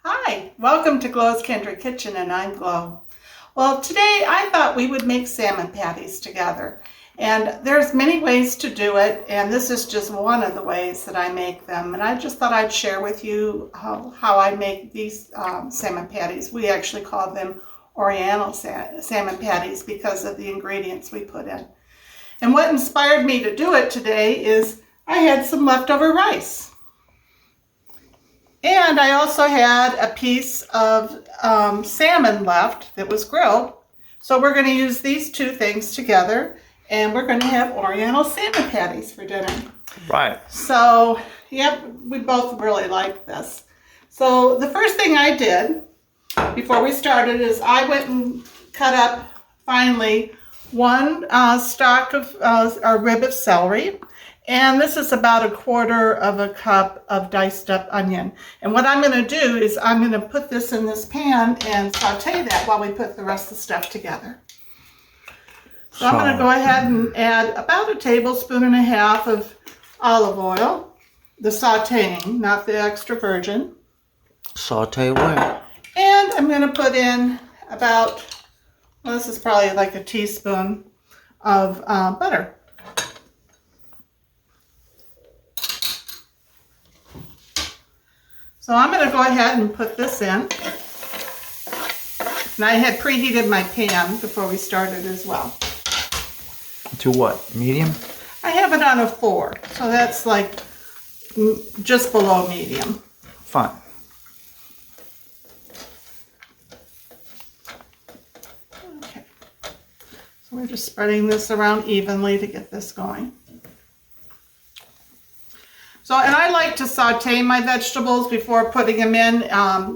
Hi, welcome to Glow's Kindred Kitchen, and I'm Glow. Well, today I thought we would make salmon patties together. And there's many ways to do it, and this is just one of the ways that I make them. And I just thought I'd share with you how I make these salmon patties. We actually call them Oriental salmon patties because of the ingredients we put in. And what inspired me to do it today is I had some leftover rice. And I also had a piece of salmon left that was grilled. So we're going to use these two things together, and we're going to have Oriental salmon patties for dinner. Right. So, yep, we both really like this. So the first thing I did before we started is I went and cut up finally one stalk of our rib-Celery. And this is about 1/4 cup of diced up onion. And what I'm going to do is I'm going to put this in this pan and saute that while we put the rest of the stuff together. So I'm going to go ahead and add about 1.5 tablespoons of olive oil. The sauteing, not the extra virgin. Saute away. And I'm going to put in about, well, this is probably like a teaspoon of butter. So I'm going to go ahead and put this in. And I had preheated my pan before we started as well. To what? Medium? I have it on a 4, so that's like just below medium. Fine. Okay. So we're just spreading this around evenly to get this going. So, and I like to saute my vegetables before putting them in.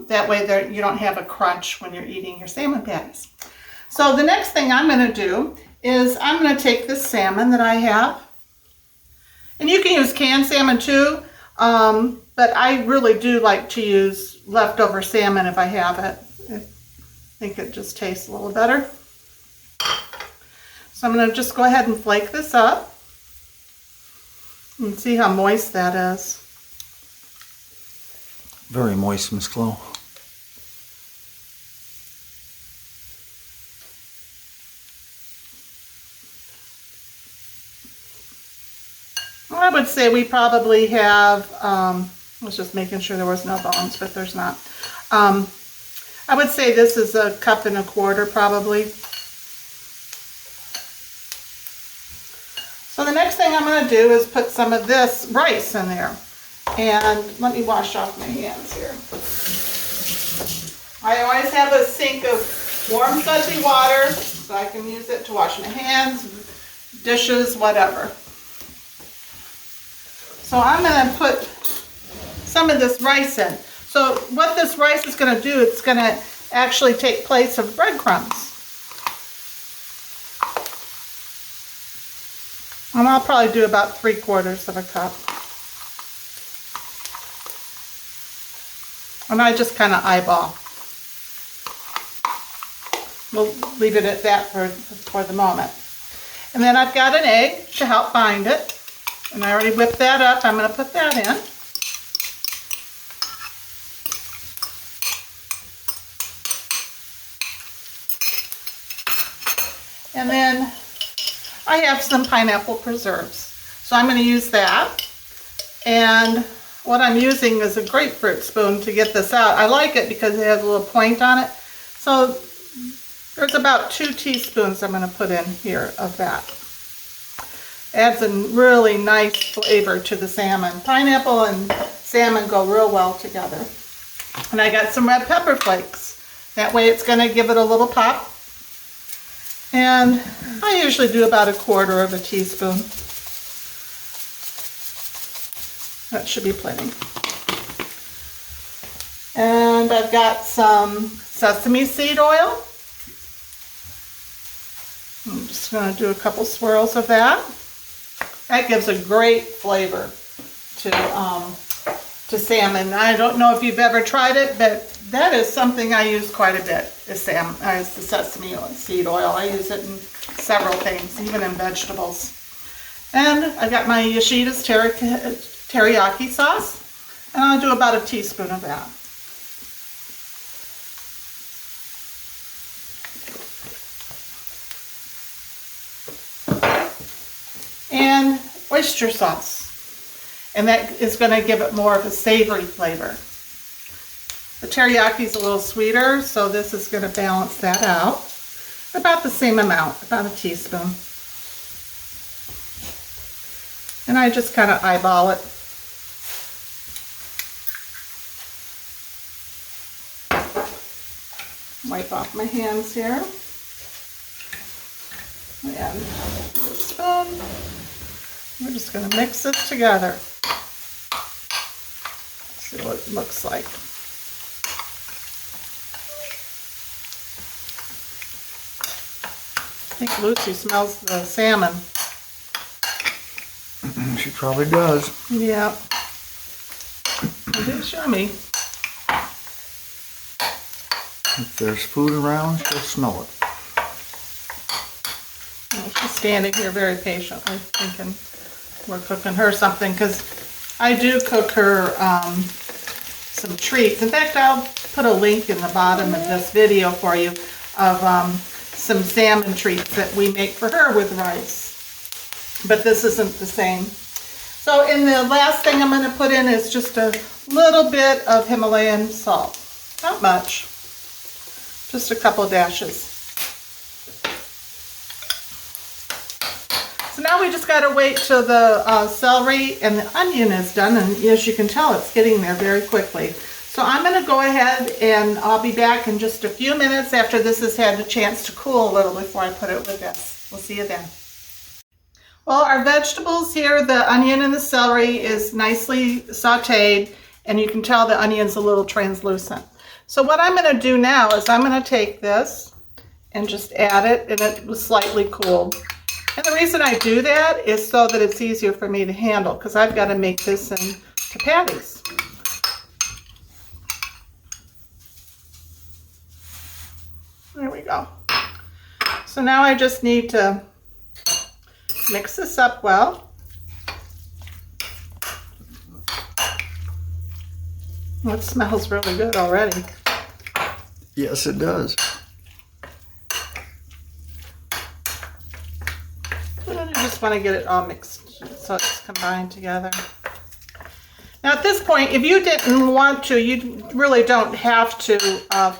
That way you don't have a crunch when you're eating your salmon patties. So the next thing I'm going to do is I'm going to take this salmon that I have. And you can use canned salmon too, but I really do like to use leftover salmon if I have it. I think it just tastes a little better. So I'm going to just go ahead and flake this up. You can see how moist that is. Very moist, Miss Glow. Well, I would say we probably have, I was just making sure there was no bones, but there's not. I would say this is 1.25 cups probably. So the next thing I'm going to do is put some of this rice in there. And let me wash off my hands here. I always have a sink of warm fuzzy water so I can use it to wash my hands, dishes, whatever. So I'm going to put some of this rice in. So what this rice is going to do, it's going to actually take place of breadcrumbs. And I'll probably do about 3/4 cup. And I just kind of eyeball. We'll leave it at that for the moment. And then I've got an egg to help bind it. And I already whipped that up. I'm going to put that in. And then I have some pineapple preserves. So I'm going to use that. And what I'm using is a grapefruit spoon to get this out. I like it because it has a little point on it. So there's about 2 teaspoons I'm going to put in here of that. Adds a really nice flavor to the salmon. Pineapple and salmon go real well together. And I got some red pepper flakes. That way it's going to give it a little pop. And I usually do about 1/4 teaspoon. That should be plenty. And I've got some sesame seed oil. I'm just going to do a couple swirls of that. That gives a great flavor to salmon. I don't know if you've ever tried it, but that is something I use quite a bit, is the sesame seed oil. I use it in several things, even in vegetables. And I got my Yoshida's teriyaki sauce, and I'll do about 1 teaspoon of that. and oyster sauce. And that is going to give it more of a savory flavor. The teriyaki is a little sweeter, so this is going to balance that out. About the same amount, about a teaspoon. And I just kind of eyeball it. Wipe off my hands here. And a spoon. We're just going to mix this together. See what it looks like. I think Lucy smells the salmon. She probably does. Yeah. It is yummy. If there's food around, she'll smell it. Well, she's standing here very patiently, thinking we're cooking her something, because I do cook her some treats. In fact, I'll put a link in the bottom of this video for you of some salmon treats that we make for her with rice. But this isn't the same. So in the last thing I'm going to put in is just a little bit of Himalayan salt. Not much. Just a couple dashes. So now we just got to wait till the celery and the onion is done, and as you can tell, it's getting there very quickly. So I'm going to go ahead and I'll be back in just a few minutes after this has had a chance to cool a little before I put it with this. We'll see you then. Well, our vegetables here, the onion and the celery is nicely sauteed, and you can tell the onion's a little translucent. So what I'm going to do now is I'm going to take this and just add it, and it was slightly cooled. And the reason I do that is so that it's easier for me to handle, because I've got to make this into patties. There we go. So now I just need to mix this up well. Well, it smells really good already. Yes, it does. And I just want to get it all mixed so it's combined together. Now at this point, if you didn't want to, you really don't have to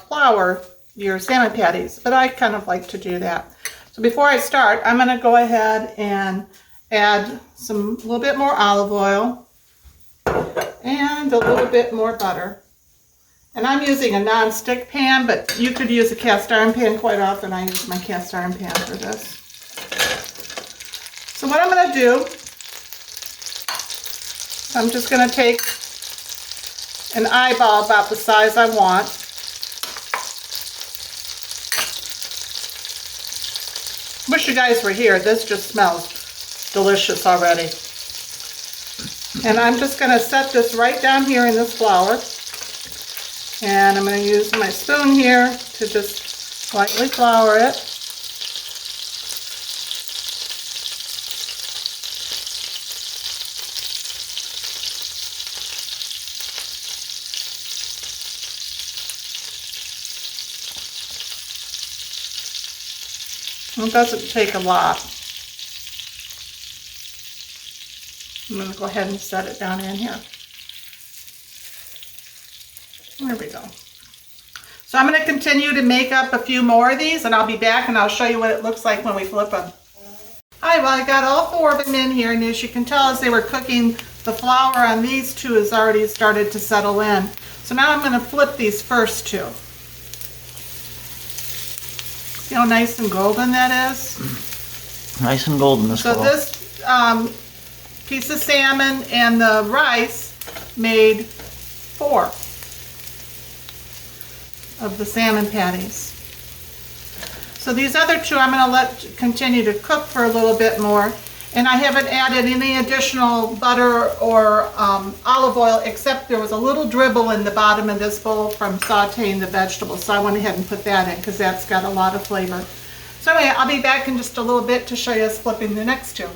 flour your salmon patties, but I kind of like to do that. So before I start, I'm going to go ahead and add a little bit more olive oil and a little bit more butter. And I'm using a non-stick pan, but you could use a cast iron pan. Quite often I use my cast iron pan for this. So what I'm going to do, I'm just going to take an eyeball about the size I want. Wish you guys were here. This just smells delicious already. And I'm just going to set this right down here in this flour. And I'm going to use my spoon here to just lightly flour it. It doesn't take a lot. I'm going to go ahead and set it down in here. There we go. So I'm going to continue to make up a few more of these, and I'll be back and I'll show you what it looks like when we flip them. Alright, well I got all 4 of them in here, and as you can tell, as they were cooking, the flour on these 2 has already started to settle in. So now I'm going to flip these first 2. See how nice and golden that is? Nice and golden this So fall. this piece of salmon and the rice made 4 of the salmon patties. So these other 2 I'm going to let continue to cook for a little bit more. And I haven't added any additional butter or olive oil, except there was a little dribble in the bottom of this bowl from sauteing the vegetables. So I went ahead and put that in because that's got a lot of flavor. So anyway, I'll be back in just a little bit to show you us flipping the next 2.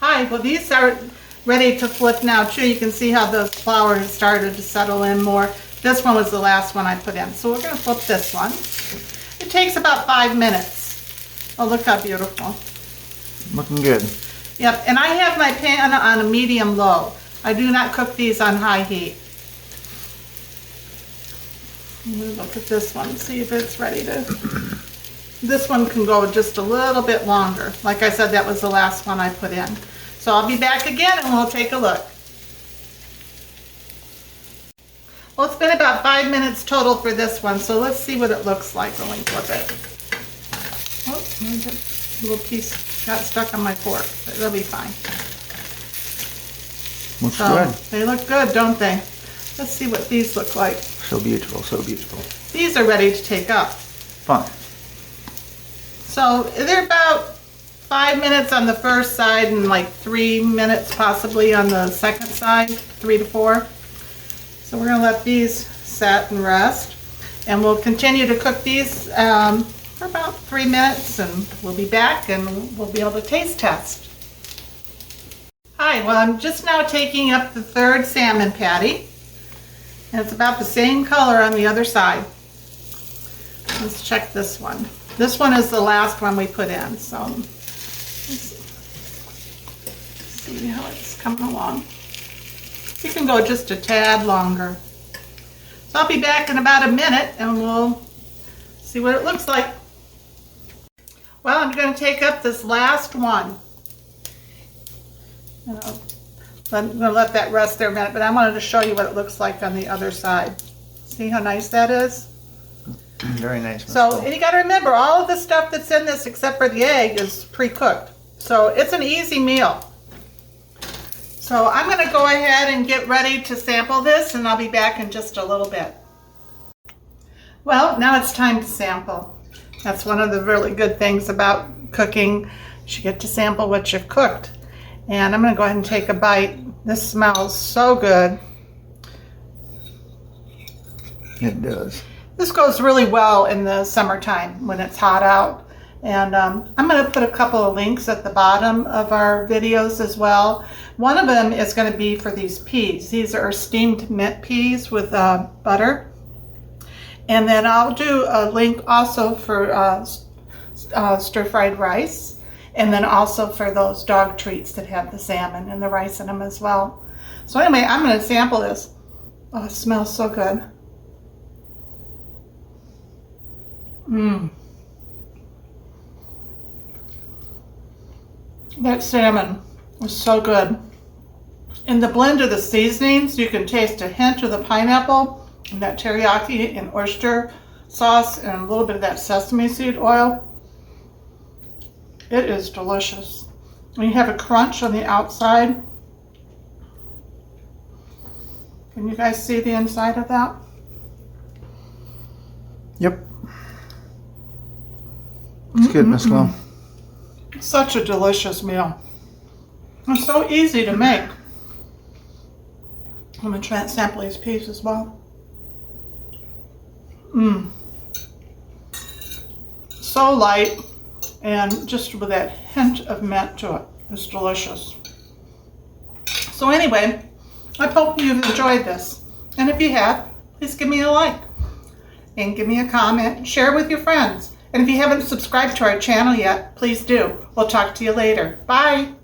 Hi, well these are ready to flip now too. You can see how the flour has started to settle in more. This one was the last one I put in. So we're going to flip this one. It takes about 5 minutes. Oh, look how beautiful. Looking good. Yep, and I have my pan on a medium-low. I do not cook these on high heat. Look at this one, see if it's ready to... This one can go just a little bit longer. Like I said, that was the last one I put in. So I'll be back again and we'll take a look. Well, it's been about 5 minutes total for this one, so let's see what it looks like when we flip it. Oh, a little piece got stuck on my fork, but it'll be fine. Looks So, good. they look good, don't they? Let's see what these look like. So beautiful, so beautiful. These are ready to take up. Fun. So they're about 5 minutes on the first side and like 3 minutes possibly on the second side, 3 to 4. So we're gonna let these set and rest. And we'll continue to cook these for about 3 minutes and we'll be back and we'll be able to taste test. Hi, well I'm just now taking up the third salmon patty. And it's about the same color on the other side. Let's check this one. This one is the last one we put in, so let's see how it's coming along. You can go just a tad longer. So I'll be back in about a minute and we'll see what it looks like. Well, I'm going to take up this last one. I'm going to let that rest there a minute, but I wanted to show you what it looks like on the other side. See how nice that is? Very nice. So, and you got to remember, all of the stuff that's in this except for the egg is pre-cooked. So it's an easy meal. So I'm going to go ahead and get ready to sample this and I'll be back in just a little bit. Well, now it's time to sample. That's one of the really good things about cooking. You get to sample what you've cooked. And I'm going to go ahead and take a bite. This smells so good. It does. This goes really well in the summertime when it's hot out. And I'm going to put a couple of links at the bottom of our videos as well. One of them is going to be for these peas. These are steamed mint peas with butter. And then I'll do a link also for stir-fried rice. And then also for those dog treats that have the salmon and the rice in them as well. So anyway, I'm going to sample this. Oh, it smells so good. That salmon is so good. In the blend of the seasonings, you can taste a hint of the pineapple and that teriyaki and oyster sauce and a little bit of that sesame seed oil. It is delicious. And you have a crunch on the outside. Can you guys see the inside of that? Yep. It's good, Miss Flo. Such a delicious meal. It's so easy to make. I'm going to sample these peas as well. So light and just with that hint of mint to it. It's delicious. So anyway, I hope you've enjoyed this. And if you have, please give me a like and give me a comment and share with your friends. And if you haven't subscribed to our channel yet, please do. We'll talk to you later. Bye.